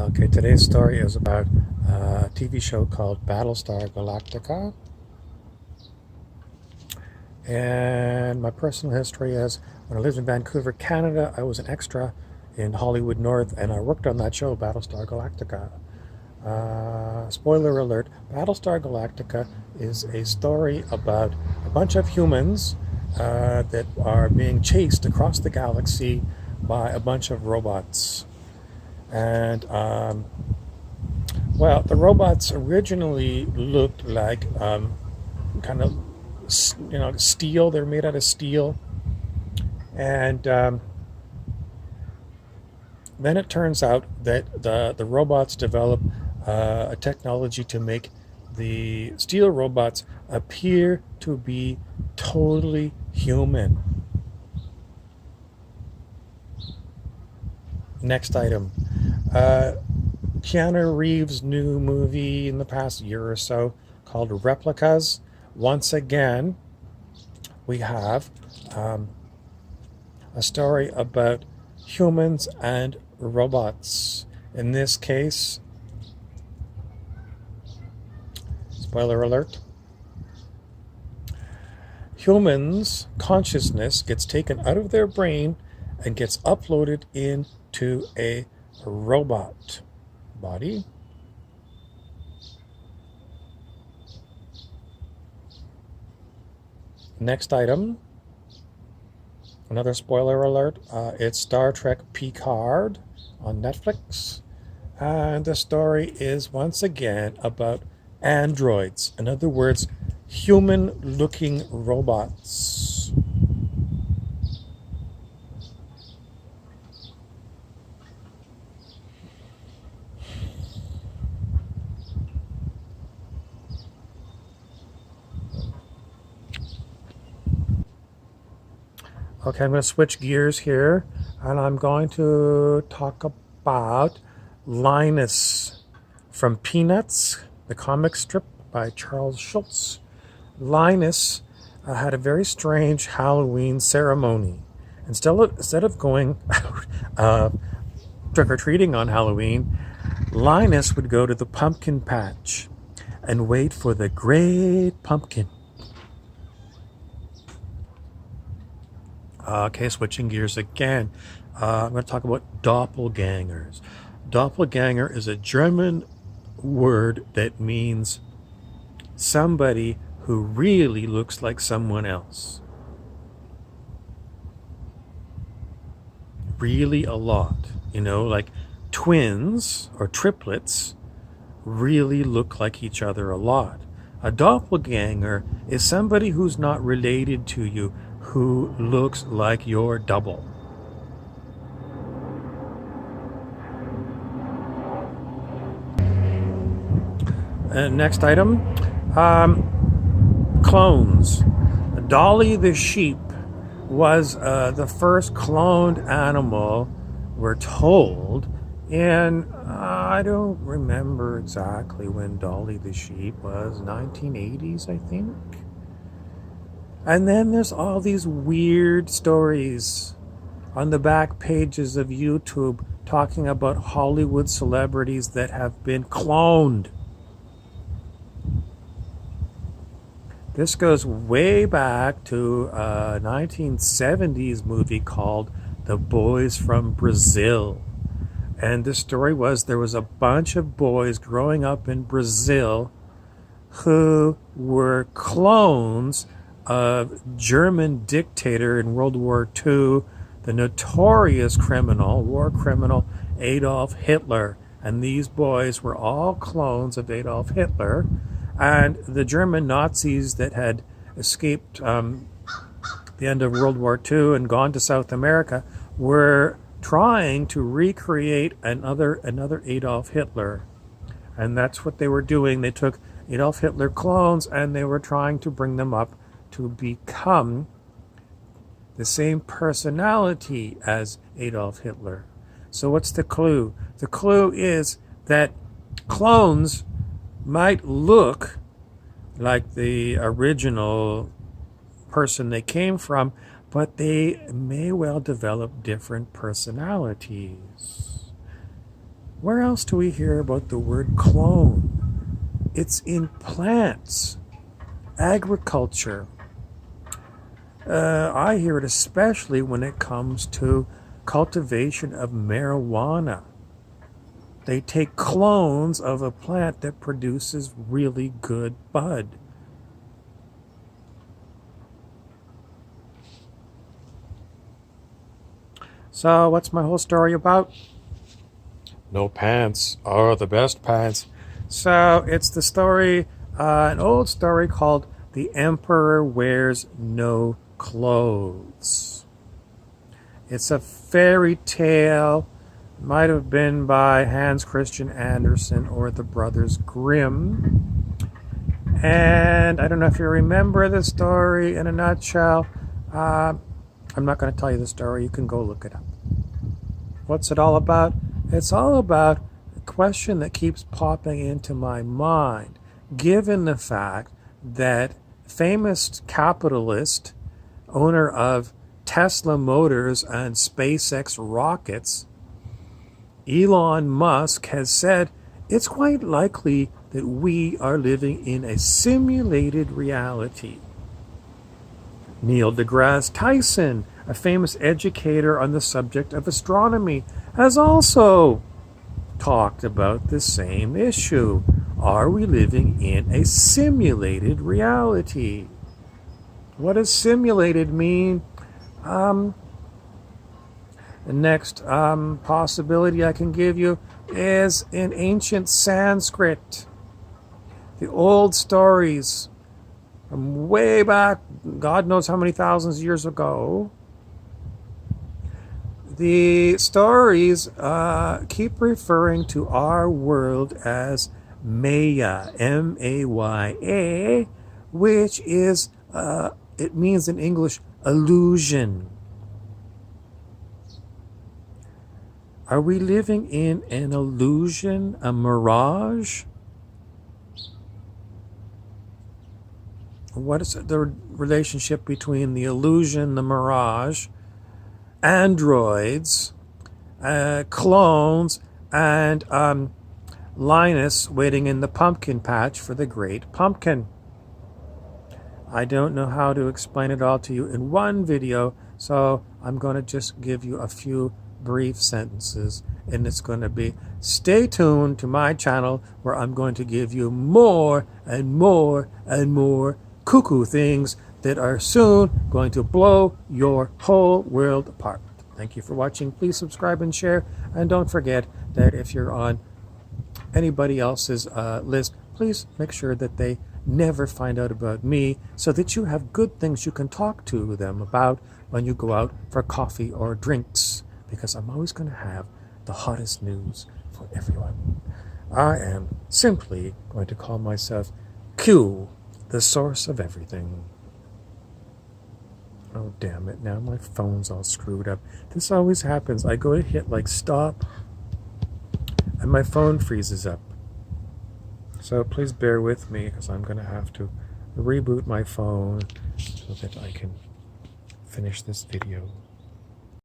Okay, today's story is about a TV show called Battlestar Galactica. And my personal history is when I lived in Vancouver, Canada, I was an extra in Hollywood North and I worked on that show, Battlestar Galactica. Spoiler alert, Battlestar Galactica is a story about a bunch of humans that are being chased across the galaxy by a bunch of robots. And well, the robots originally looked like kind of, steel. They're made out of steel. And then it turns out that the robots develop a technology to make the steel robots appear to be totally human. Next item. Keanu Reeves' new movie in the past year or so called Replicas. Once again, we have a story about humans and robots. In this case, spoiler alert, humans' consciousness gets taken out of their brain and gets uploaded into a robot body. Next item, another spoiler alert, it's Star Trek Picard on Netflix. And the story is once again about androids. In other words, human-looking robots. Okay, I'm going to switch gears here, and I'm going to talk about Linus from Peanuts, the comic strip by Charles Schulz. Linus had a very strange Halloween ceremony. Instead of going trick-or-treating on Halloween, Linus would go to the pumpkin patch and wait for the great pumpkin. Okay, switching gears again. I'm going to talk about doppelgangers. Doppelganger is a German word that means somebody who really looks like someone else. Really a lot. Like twins or triplets really look like each other a lot. A doppelganger is somebody who's not related to you, who looks like your double. Next item, clones. Dolly the sheep was the first cloned animal, we're told, and I don't remember exactly when Dolly the sheep was, 1980s, I think. And then there's all these weird stories on the back pages of YouTube talking about Hollywood celebrities that have been cloned. This goes way back to a 1970s movie called The Boys from Brazil. And the story was there was a bunch of boys growing up in Brazil who were clones of German dictator in World War II, the notorious war criminal Adolf Hitler. And these boys were all clones of Adolf Hitler. And the German Nazis that had escaped the end of World War II and gone to South America were trying to recreate another Adolf Hitler. And that's what they were doing. They took Adolf Hitler clones and they were trying to bring them up to become the same personality as Adolf Hitler. So what's the clue? The clue is that clones might look like the original person they came from, but they may well develop different personalities. Where else do we hear about the word clone? It's in plants, agriculture. I hear it especially when it comes to cultivation of marijuana. They take clones of a plant that produces really good bud. So what's my whole story about? No pants are the best pants. So it's the story, an old story called The Emperor Wears No Clothes. It's a fairy tale. Might have been by Hans Christian Andersen or the Brothers Grimm. And I don't know if you remember the story in a nutshell. I'm not going to tell you the story. You can go look it up. What's it all about? It's all about a question that keeps popping into my mind, given the fact that famous capitalist, owner of Tesla Motors and SpaceX rockets, Elon Musk, has said it's quite likely that we are living in a simulated reality. Neil deGrasse Tyson, a famous educator on the subject of astronomy, has also talked about the same issue. Are we living in a simulated reality? What does simulated mean? The next possibility I can give you is in ancient Sanskrit. The old stories from way back, God knows how many thousands of years ago. The stories keep referring to our world as Maya, M-A-Y-A, which is, it means in English, illusion. Are we living in an illusion, a mirage? What is the relationship between the illusion, the mirage, androids, clones, and Linus waiting in the pumpkin patch for the great pumpkin? I don't know how to explain it all to you in one video, so I'm going to just give you a few brief sentences, and it's going to be, stay tuned to my channel where I'm going to give you more and more and more cuckoo things that are soon going to blow your whole world apart. Thank you for watching. Please subscribe and share, and don't forget that if you're on anybody else's list, please make sure that they never find out about me, so that you have good things you can talk to them about when you go out for coffee or drinks, because I'm always going to have the hottest news for everyone. I am simply going to call myself Q, the source of everything. Oh, damn it. Now my phone's all screwed up. This always happens. I go to hit like stop and my phone freezes up. So please bear with me, because I'm going to have to reboot my phone so that I can finish this video.